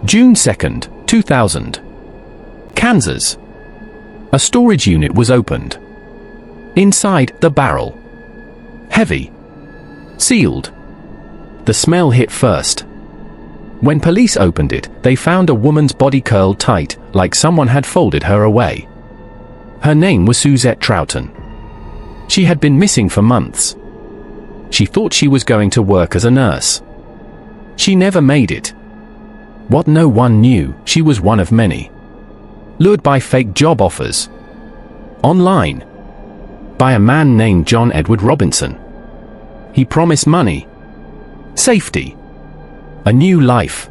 June 2nd, 2000. Kansas. A storage unit was opened. Inside, the barrel. Heavy. Sealed. The smell hit first. When police opened it, they found a woman's body curled tight, like someone had folded her away. Her name was Suzette Troughton. She had been missing for months. She thought she was going to work as a nurse. She never made it. What no one knew, she was one of many. Lured by fake job offers. Online. By a man named John Edward Robinson. He promised money. Safety. A new life.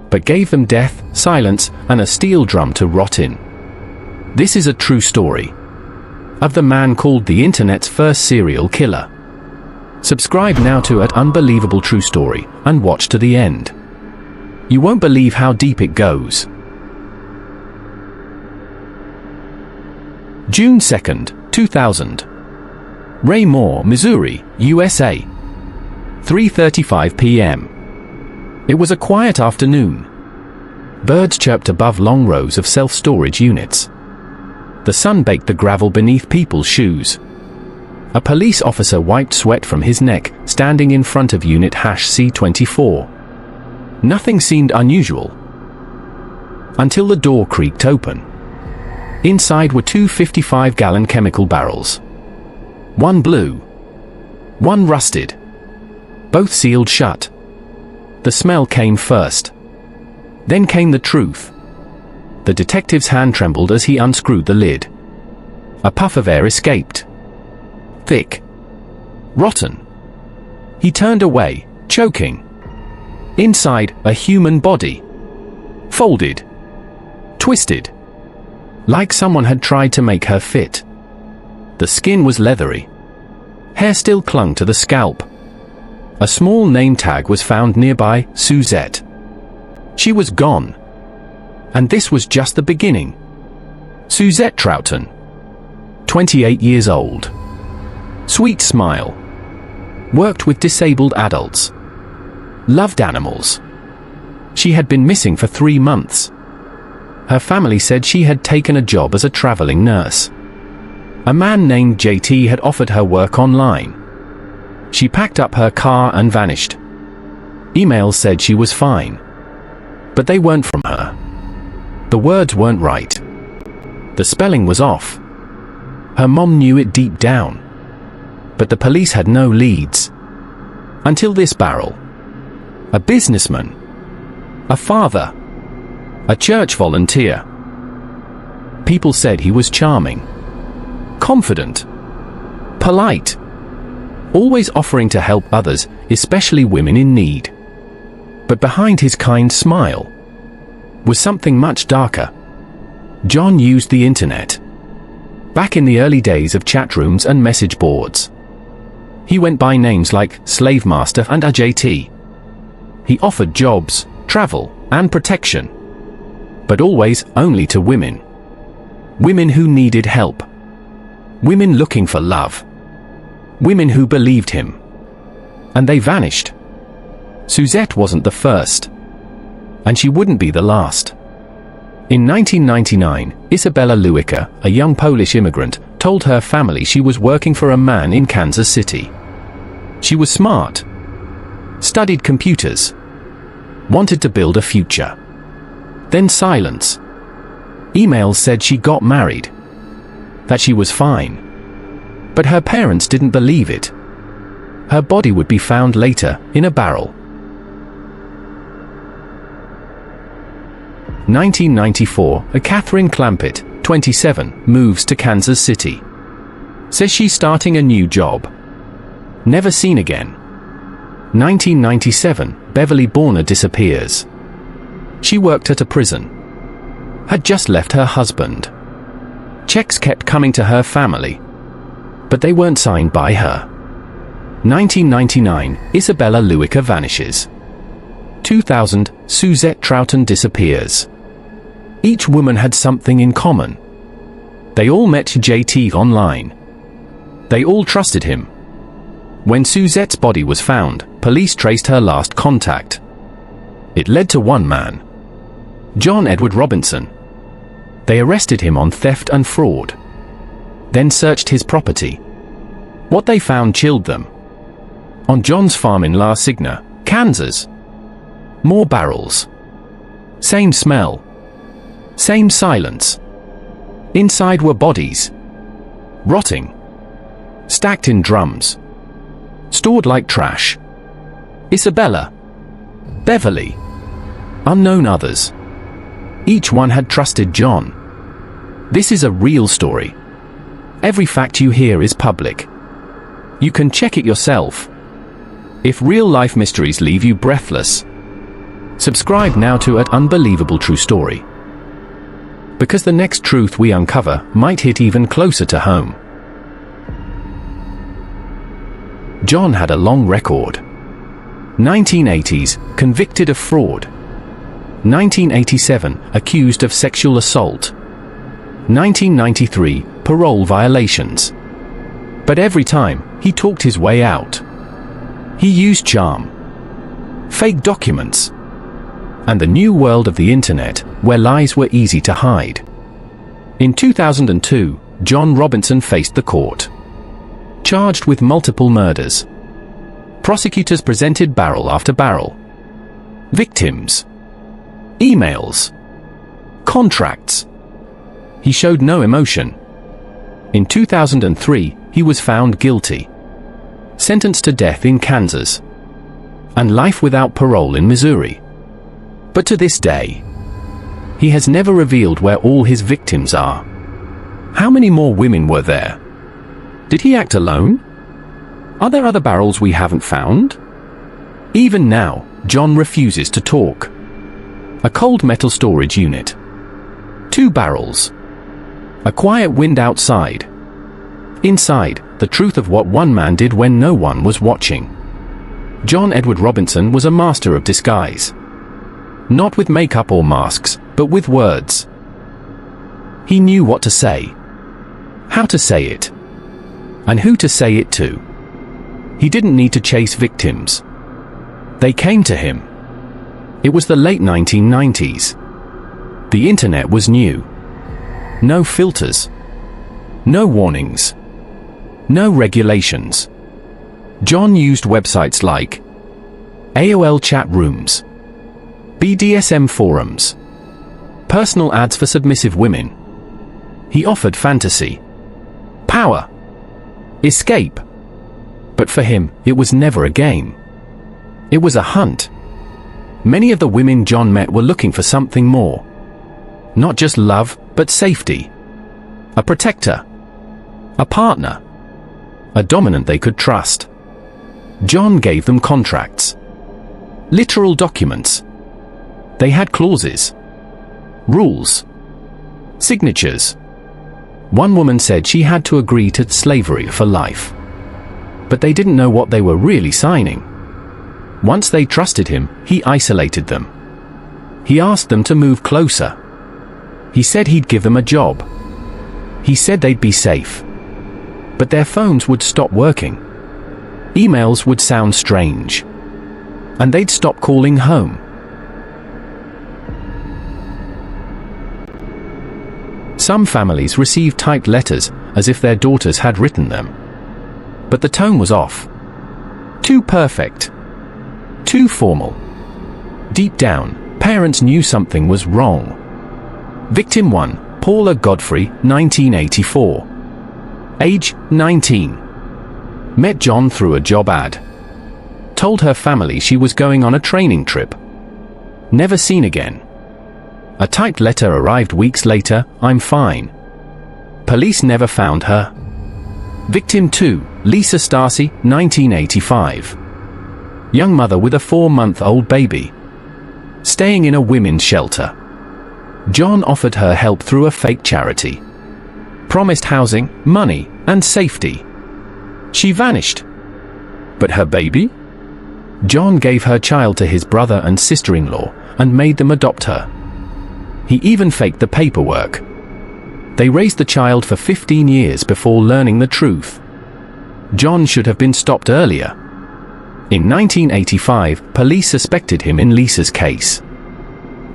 But gave them death, silence, and a steel drum to rot in. This is a true story. Of the man called the internet's first serial killer. Subscribe now to @Unbelievable True Story, and watch to the end. You won't believe how deep it goes. June 2nd, 2000. Raymore, Missouri, USA. 3:35 p.m. It was a quiet afternoon. Birds chirped above long rows of self-storage units. The sun baked the gravel beneath people's shoes. A police officer wiped sweat from his neck, standing in front of unit C24. Nothing seemed unusual. Until the door creaked open. Inside were two 55-gallon chemical barrels. One blue. One rusted. Both sealed shut. The smell came first. Then came the truth. The detective's hand trembled as he unscrewed the lid. A puff of air escaped. Thick. Rotten. He turned away, choking. Inside, a human body. Folded. Twisted. Like someone had tried to make her fit. The skin was leathery. Hair still clung to the scalp. A small name tag was found nearby, Suzette. She was gone. And this was just the beginning. Suzette Troughton. 28 years old. Sweet smile. Worked with disabled adults. Loved animals. She had been missing for 3 months. Her family said she had taken a job as a traveling nurse. A man named JT had offered her work online. She packed up her car and vanished. Emails said she was fine. But they weren't from her. The words weren't right. The spelling was off. Her mom knew it deep down. But the police had no leads. Until this barrel. A businessman. A father. A church volunteer. People said he was charming. Confident. Polite. Always offering to help others, especially women in need. But behind his kind smile was something much darker. John used the internet. Back in the early days of chatrooms and message boards. He went by names like Slave Master and AJT. He offered jobs, travel, and protection. But always only to women. Women who needed help. Women looking for love. Women who believed him. And they vanished. Suzette wasn't the first. And she wouldn't be the last. In 1999, Isabella Lewica, a young Polish immigrant, told her family she was working for a man in Kansas City. She was smart. Studied computers. Wanted to build a future. Then silence. Emails said she got married. That she was fine. But her parents didn't believe it. Her body would be found later, in a barrel. 1994, a Catherine Clampett, 27, moves to Kansas City. Says she's starting a new job. Never seen again. 1997, Beverly Borner disappears. She worked at a prison. Had just left her husband. Checks kept coming to her family. But they weren't signed by her. 1999, Isabella Lewica vanishes. 2000, Suzette Troughton disappears. Each woman had something in common. They all met JT online. They all trusted him. When Suzette's body was found, police traced her last contact. It led to one man. John Edward Robinson. They arrested him on theft and fraud. Then searched his property. What they found chilled them. On John's farm in La Signa, Kansas. More barrels. Same smell. Same silence. Inside were bodies. Rotting. Stacked in drums. Stored like trash. Isabella. Beverly. Unknown others. Each one had trusted John. This is a real story. Every fact you hear is public. You can check it yourself. If real-life mysteries leave you breathless, subscribe now to Unbelievable True Story. Because the next truth we uncover might hit even closer to home. John had a long record. 1980s, convicted of fraud. 1987, accused of sexual assault. 1993, parole violations. But every time, he talked his way out. He used charm, fake documents, and the new world of the internet, where lies were easy to hide. In 2002, John Robinson faced the court, charged with multiple murders. Prosecutors presented barrel after barrel. Victims. Emails. Contracts. He showed no emotion. In 2003, he was found guilty. Sentenced to death in Kansas. And life without parole in Missouri. But to this day, he has never revealed where all his victims are. How many more women were there? Did he act alone? Are there other barrels we haven't found? Even now, John refuses to talk. A cold metal storage unit. 2 barrels. A quiet wind outside. Inside, the truth of what one man did when no one was watching. John Edward Robinson was a master of disguise. Not with makeup or masks, but with words. He knew what to say, how to say it, and who to say it to. He didn't need to chase victims. They came to him. It was the late 1990s. The internet was new. No filters. No warnings. No regulations. John used websites like AOL chatrooms, BDSM forums, personal ads for submissive women. He offered fantasy, power, escape. But for him, it was never a game. It was a hunt. Many of the women John met were looking for something more. Not just love, but safety. A protector. A partner. A dominant they could trust. John gave them contracts. Literal documents. They had clauses. Rules. Signatures. One woman said she had to agree to slavery for life. But they didn't know what they were really signing. Once they trusted him, he isolated them. He asked them to move closer. He said he'd give them a job. He said they'd be safe. But their phones would stop working. Emails would sound strange. And they'd stop calling home. Some families received typed letters as if their daughters had written them. But the tone was off. Too perfect. Too formal. Deep down, parents knew something was wrong. Victim 1, Paula Godfrey, 1984. Age, 19. Met John through a job ad. Told her family she was going on a training trip. Never seen again. A typed letter arrived weeks later, I'm fine. Police never found her. Victim 2, Lisa Stacy, 1985. Young mother with a 4-month-old baby. Staying in a women's shelter. John offered her help through a fake charity. Promised housing, money, and safety. She vanished. But her baby? John gave her child to his brother and sister-in-law and made them adopt her. He even faked the paperwork. They raised the child for 15 years before learning the truth. John should have been stopped earlier. In 1985, police suspected him in Lisa's case.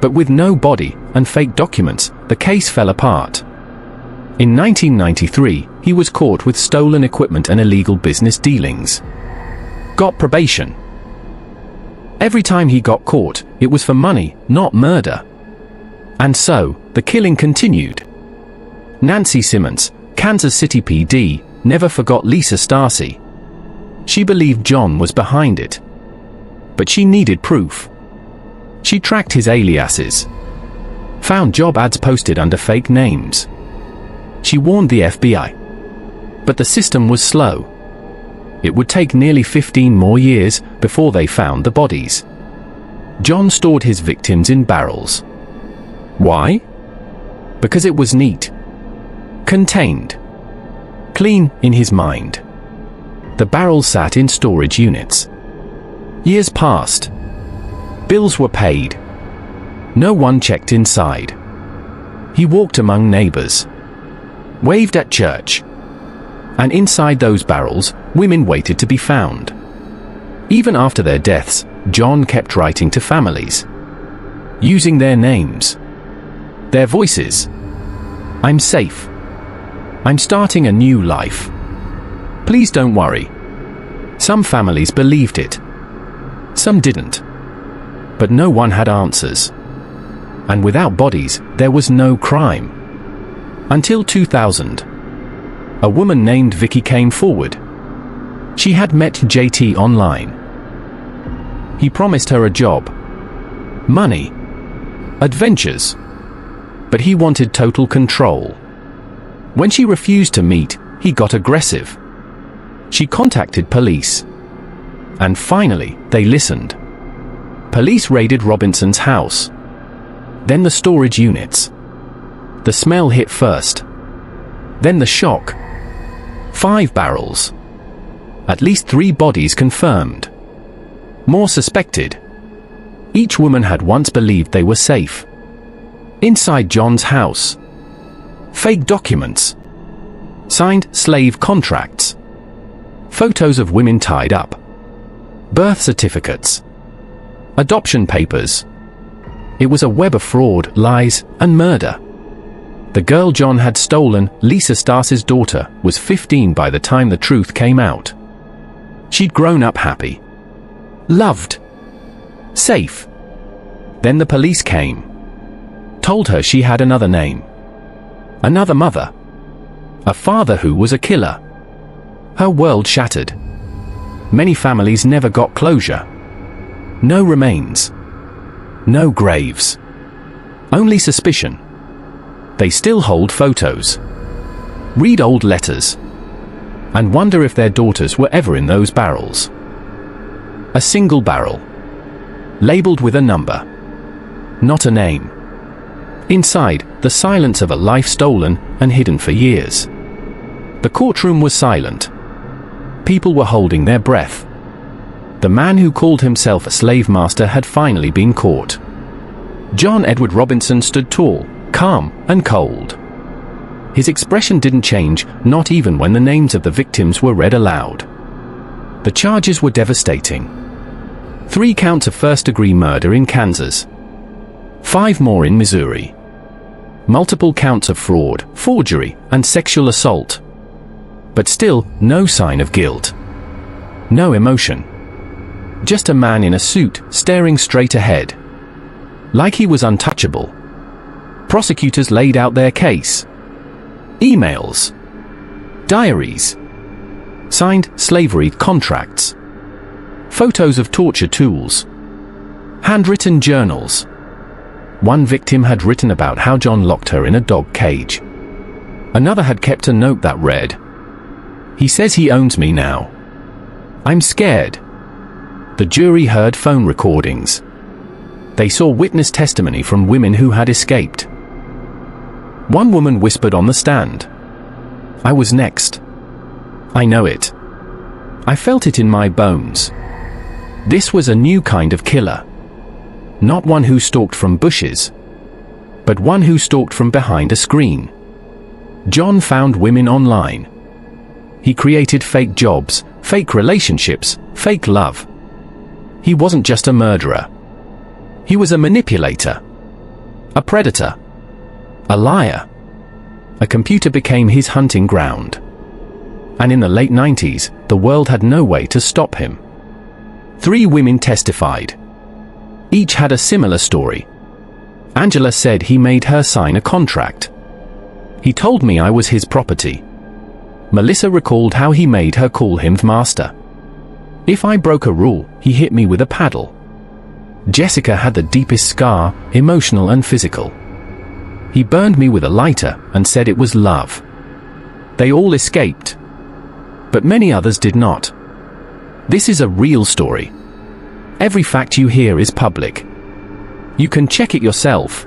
But with no body and fake documents, the case fell apart. In 1993, he was caught with stolen equipment and illegal business dealings. Got probation. Every time he got caught, it was for money, not murder. And so, the killing continued. Nancy Simmons, Kansas City PD, never forgot Lisa Stasi. She believed John was behind it. But she needed proof. She tracked his aliases. Found job ads posted under fake names. She warned the FBI. But the system was slow. It would take nearly 15 more years before they found the bodies. John stored his victims in barrels. Why? Because it was neat. Contained. Clean in his mind. The barrels sat in storage units. Years passed. Bills were paid. No one checked inside. He walked among neighbors. Waved at church. And inside those barrels, women waited to be found. Even after their deaths, John kept writing to families. Using their names. Their voices. I'm safe. I'm starting a new life. Please don't worry. Some families believed it. Some didn't. But no one had answers. And without bodies, there was no crime. Until 2000. A woman named Vicky came forward. She had met JT online. He promised her a job. Money. Adventures. But he wanted total control. When she refused to meet, he got aggressive. She contacted police. And finally, they listened. Police raided Robinson's house. Then the storage units. The smell hit first. Then the shock. 5 barrels. At least 3 bodies confirmed. More suspected. Each woman had once believed they were safe. Inside John's house. Fake documents. Signed slave contracts. Photos of women tied up. Birth certificates. Adoption papers. It was a web of fraud, lies, and murder. The girl John had stolen, Lisa Stasi's daughter, was 15 by the time the truth came out. She'd grown up happy. Loved. Safe. Then the police came. Told her she had another name. Another mother. A father who was a killer. Her world shattered. Many families never got closure. No remains. No graves. Only suspicion. They still hold photos. Read old letters. And wonder if their daughters were ever in those barrels. A single barrel. Labeled with a number. Not a name. Inside, the silence of a life stolen and hidden for years. The courtroom was silent. People were holding their breath. The man who called himself a slave master had finally been caught. John Edward Robinson stood tall, calm, and cold. His expression didn't change, not even when the names of the victims were read aloud. The charges were devastating. 3 counts of first-degree murder in Kansas. 5 more in Missouri. Multiple counts of fraud, forgery, and sexual assault. But still, no sign of guilt. No emotion. Just a man in a suit, staring straight ahead. Like he was untouchable. Prosecutors laid out their case. Emails. Diaries. Signed slavery contracts. Photos of torture tools. Handwritten journals. One victim had written about how John locked her in a dog cage. Another had kept a note that read, "He says he owns me now. I'm scared." The jury heard phone recordings. They saw witness testimony from women who had escaped. One woman whispered on the stand, "I was next. I know it. I felt it in my bones." This was a new kind of killer. Not one who stalked from bushes, but one who stalked from behind a screen. John found women online. He created fake jobs, fake relationships, fake love. He wasn't just a murderer. He was a manipulator. A predator. A liar. A computer became his hunting ground. And in the late 90s, the world had no way to stop him. 3 women testified. Each had a similar story. Angela said he made her sign a contract. He told me I was his property. Melissa recalled how he made her call him master. If I broke a rule, he hit me with a paddle. Jessica had the deepest scar, emotional and physical. He burned me with a lighter and said it was love. They all escaped. But many others did not. This is a real story. Every fact you hear is public. You can check it yourself.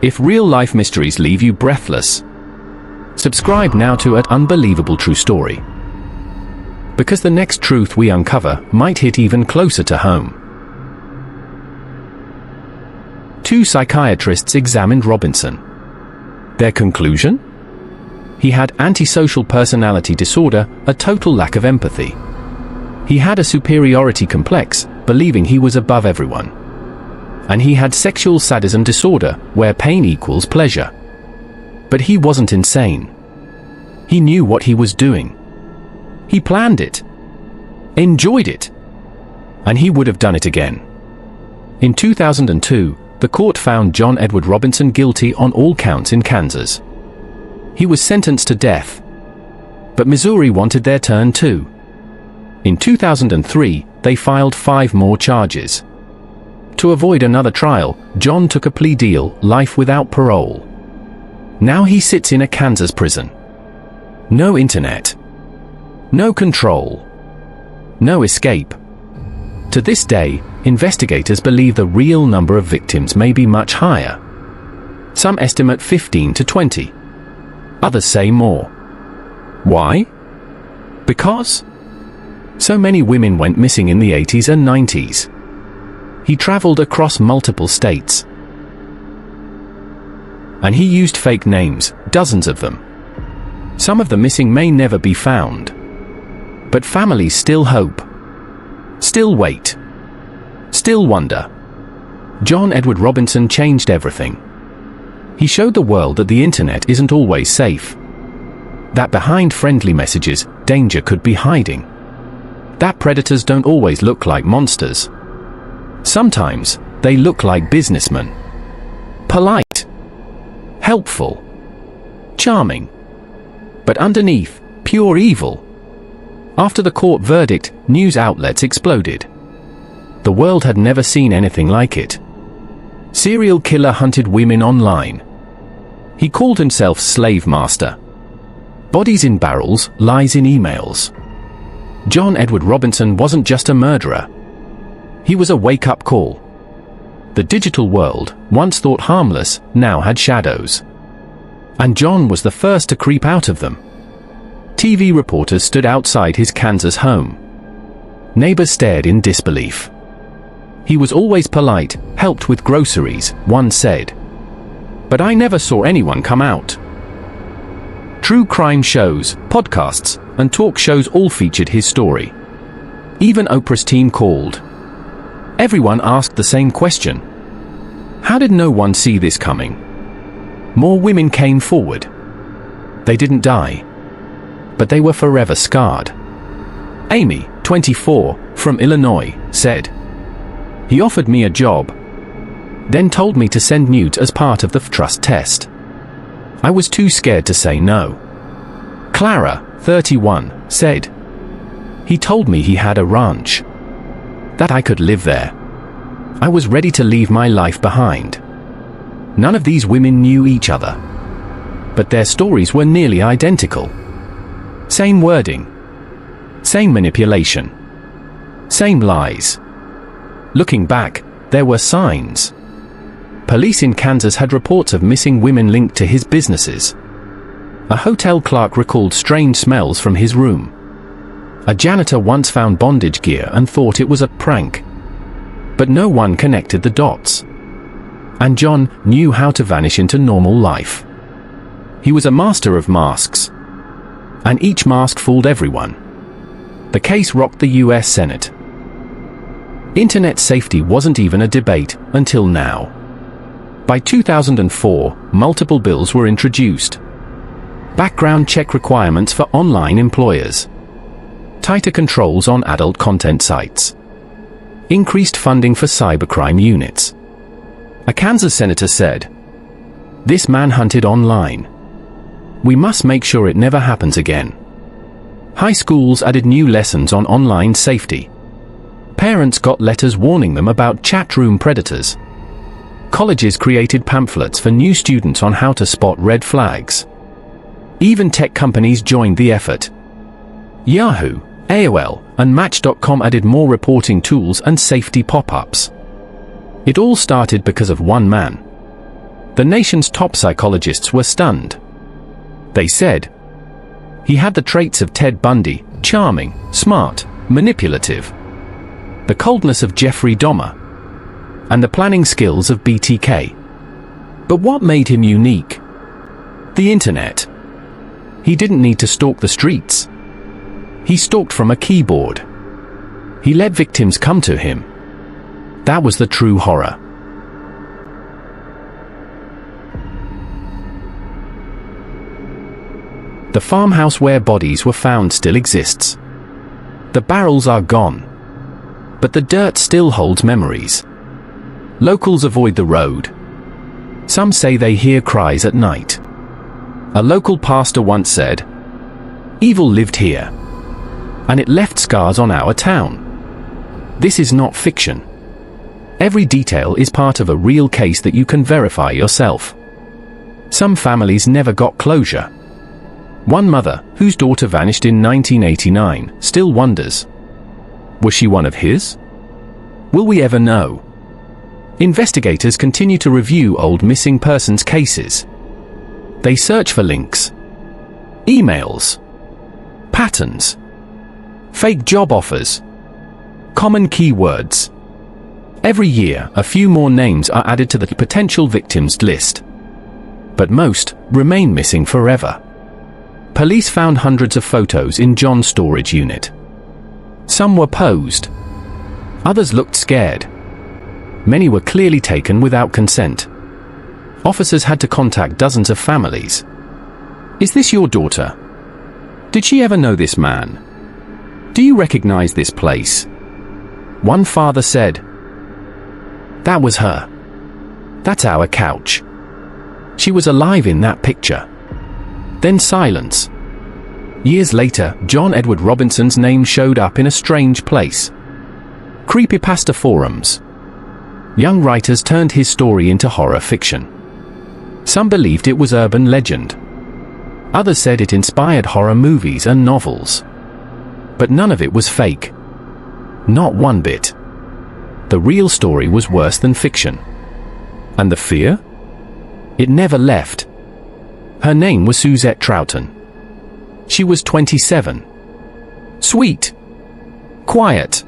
If real-life mysteries leave you breathless, subscribe now to @Unbelievable True Story. Because the next truth we uncover might hit even closer to home. 2 psychiatrists examined Robinson. Their conclusion? He had antisocial personality disorder, a total lack of empathy. He had a superiority complex, believing he was above everyone. And he had sexual sadism disorder, where pain equals pleasure. But he wasn't insane. He knew what he was doing. He planned it, enjoyed it, and he would have done it again. In 2002, the court found John Edward Robinson guilty on all counts in Kansas. He was sentenced to death. But Missouri wanted their turn too. In 2003, they filed 5 more charges. To avoid another trial, John took a plea deal, life without parole. Now he sits in a Kansas prison. No internet. No control. No escape. To this day, investigators believe the real number of victims may be much higher. Some estimate 15 to 20. Others say more. Why? Because so many women went missing in the 80s and 90s. He traveled across multiple states. And he used fake names, dozens of them. Some of the missing may never be found. But families still hope. Still wait. Still wonder. John Edward Robinson changed everything. He showed the world that the internet isn't always safe. That behind friendly messages, danger could be hiding. That predators don't always look like monsters. Sometimes, they look like businessmen. Polite. Helpful. Charming. But underneath, pure evil. After the court verdict, news outlets exploded. The world had never seen anything like it. Serial killer hunted women online. He called himself slave master. Bodies in barrels, lies in emails. John Edward Robinson wasn't just a murderer. He was a wake-up call. The digital world, once thought harmless, now had shadows. And John was the first to creep out of them. TV reporters stood outside his Kansas home. Neighbors stared in disbelief. He was always polite, helped with groceries, one said. But I never saw anyone come out. True crime shows, podcasts, and talk shows all featured his story. Even Oprah's team called. Everyone asked the same question. How did no one see this coming? More women came forward. They didn't die. But they were forever scarred. Amy, 24, from Illinois, said. He offered me a job. Then told me to send nudes as part of the trust test. I was too scared to say no. Clara, 31, said. He told me he had a ranch. That I could live there. I was ready to leave my life behind. None of these women knew each other. But their stories were nearly identical. Same wording. Same manipulation. Same lies. Looking back, there were signs. Police in Kansas had reports of missing women linked to his businesses. A hotel clerk recalled strange smells from his room. A janitor once found bondage gear and thought it was a prank. But no one connected the dots. And John knew how to vanish into normal life. He was a master of masks. And each mask fooled everyone. The case rocked the US Senate. Internet safety wasn't even a debate until now. By 2004, multiple bills were introduced. Background check requirements for online employers. Tighter controls on adult content sites. Increased funding for cybercrime units. A Kansas senator said, "This man hunted online. We must make sure it never happens again." High schools added new lessons on online safety. Parents got letters warning them about chatroom predators. Colleges created pamphlets for new students on how to spot red flags. Even tech companies joined the effort. Yahoo, AOL, and Match.com added more reporting tools and safety pop-ups. It all started because of one man. The nation's top psychologists were stunned. They said, he had the traits of Ted Bundy, charming, smart, manipulative, the coldness of Jeffrey Dahmer, and the planning skills of BTK. But what made him unique? The internet. He didn't need to stalk the streets. He stalked from a keyboard. He let victims come to him. That was the true horror. The farmhouse where bodies were found still exists. The barrels are gone. But the dirt still holds memories. Locals avoid the road. Some say they hear cries at night. A local pastor once said, "Evil lived here. And it left scars on our town." This is not fiction. Every detail is part of a real case that you can verify yourself. Some families never got closure. One mother, whose daughter vanished in 1989, still wonders, was she one of his? Will we ever know? Investigators continue to review old missing persons cases. They search for links, emails, patterns, fake job offers, common keywords. Every year, a few more names are added to the potential victims list. But most remain missing forever. Police found hundreds of photos in John's storage unit. Some were posed. Others looked scared. Many were clearly taken without consent. Officers had to contact dozens of families. "Is this your daughter? Did she ever know this man? Do you recognize this place?" One father said, "That was her. That's our couch. She was alive in that picture." Then silence. Years later, John Edward Robinson's name showed up in a strange place. Creepypasta forums. Young writers turned his story into horror fiction. Some believed it was urban legend. Others said it inspired horror movies and novels. But none of it was fake. Not one bit. The real story was worse than fiction. And the fear? It never left. Her name was Suzette Troughton. She was 27. Sweet. Quiet.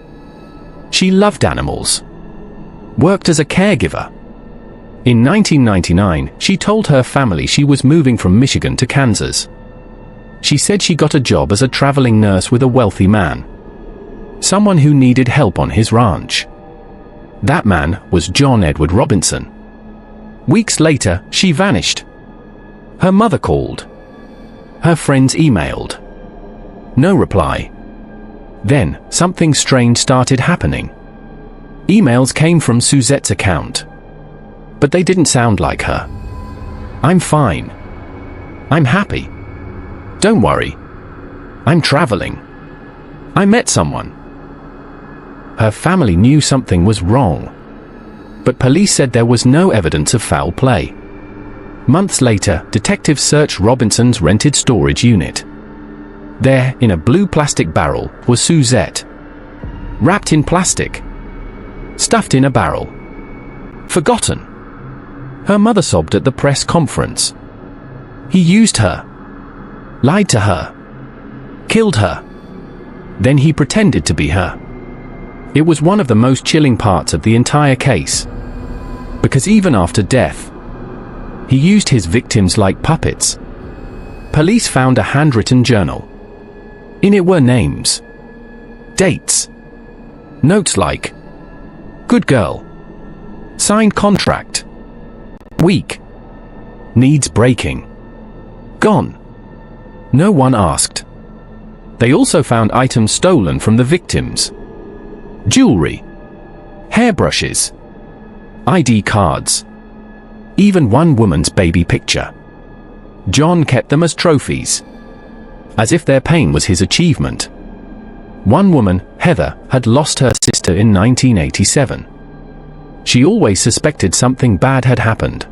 She loved animals. Worked as a caregiver. In 1999, she told her family she was moving from Michigan to Kansas. She said she got a job as a traveling nurse with a wealthy man. Someone who needed help on his ranch. That man was John Edward Robinson. Weeks later, she vanished. Her mother called. Her friends emailed. No reply. Then, something strange started happening. Emails came from Suzette's account. But they didn't sound like her. "I'm fine. I'm happy. Don't worry. I'm traveling. I met someone." Her family knew something was wrong. But police said there was no evidence of foul play. Months later, detectives searched Robinson's rented storage unit. There, in a blue plastic barrel, was Suzette. Wrapped in plastic. Stuffed in a barrel. Forgotten. Her mother sobbed at the press conference. He used her. Lied to her. Killed her. Then he pretended to be her. It was one of the most chilling parts of the entire case. Because even after death, he used his victims like puppets. Police found a handwritten journal. In it were names, dates, notes like, "Good girl," signed contract, Weak. Needs breaking. Gone. No one asked. They also found items stolen from the victims. Jewelry. Hairbrushes. ID cards. Even one woman's baby picture. John kept them as trophies, as if their pain was his achievement. One woman, Heather, had lost her sister in 1987. She always suspected something bad had happened.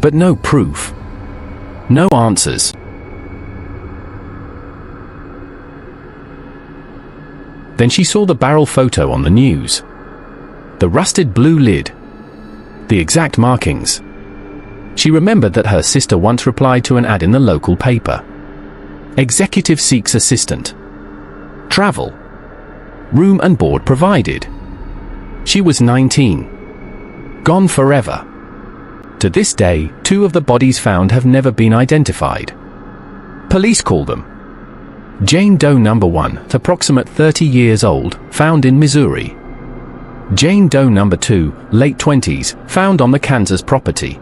But no proof. No answers. Then she saw the barrel photo on the news. The rusted blue lid. The exact markings. She remembered that her sister once replied to an ad in the local paper. Executive seeks assistant. Travel. Room and board provided. She was 19. Gone forever. To this day, 2 of the bodies found have never been identified. Police call them Jane Doe number 1, approximate 30 years old, found in Missouri. Jane Doe number 2, late 20s, found on the Kansas property.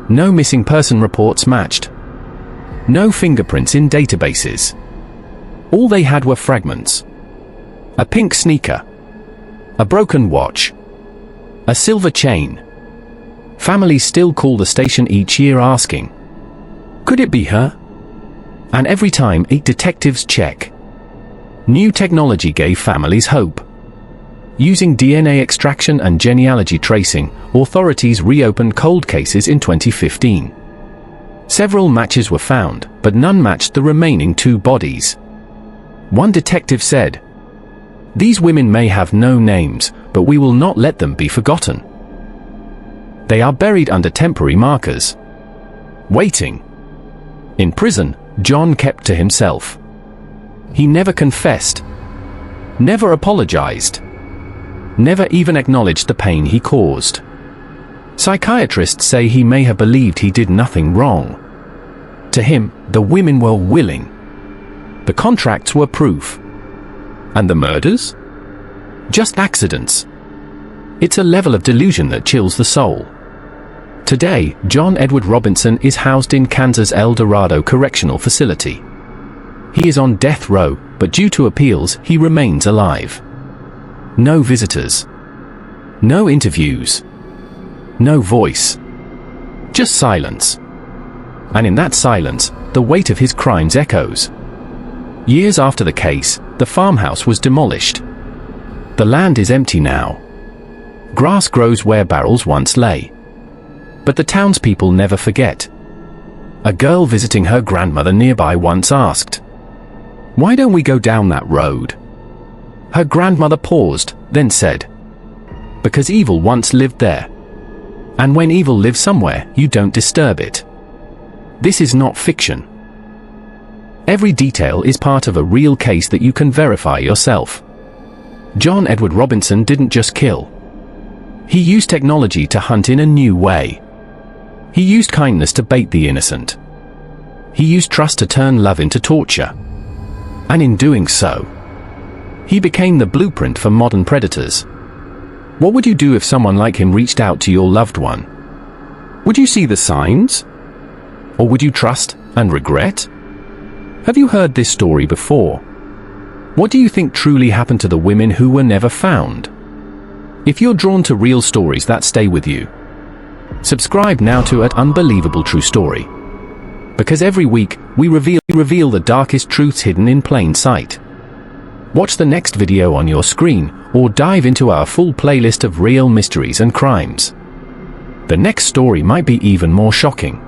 No missing person reports matched. No fingerprints in databases. All they had were fragments. A pink sneaker. A broken watch. A silver chain. Families still call the station each year asking, could it be her? And every time 8 detectives check. New technology gave families hope. Using DNA extraction and genealogy tracing, authorities reopened cold cases in 2015. Several matches were found, but none matched the remaining 2 bodies. One detective said, "These women may have no names, but we will not let them be forgotten. They are buried under temporary markers. Waiting." In prison, John kept to himself. He never confessed. Never apologized. Never even acknowledged the pain he caused. Psychiatrists say he may have believed he did nothing wrong. To him, the women were willing. The contracts were proof. And the murders? Just accidents. It's a level of delusion that chills the soul. Today, John Edward Robinson is housed in Kansas' El Dorado Correctional Facility. He is on death row, but due to appeals, he remains alive. No visitors. No interviews. No voice. Just silence. And in that silence, the weight of his crimes echoes. Years after the case, the farmhouse was demolished. The land is empty now. Grass grows where barrels once lay. But the townspeople never forget. A girl visiting her grandmother nearby once asked, "Why don't we go down that road?" Her grandmother paused, then said, "Because evil once lived there. And when evil lives somewhere, you don't disturb it." This is not fiction. Every detail is part of a real case that you can verify yourself. John Edward Robinson didn't just kill. He used technology to hunt in a new way. He used kindness to bait the innocent. He used trust to turn love into torture. And in doing so, he became the blueprint for modern predators. What would you do if someone like him reached out to your loved one? Would you see the signs? Or would you trust and regret? Have you heard this story before? What do you think truly happened to the women who were never found? If you're drawn to real stories that stay with you, subscribe now to Unbelievable True Story. Because every week, we reveal the darkest truths hidden in plain sight. Watch the next video on your screen, or dive into our full playlist of real mysteries and crimes. The next story might be even more shocking.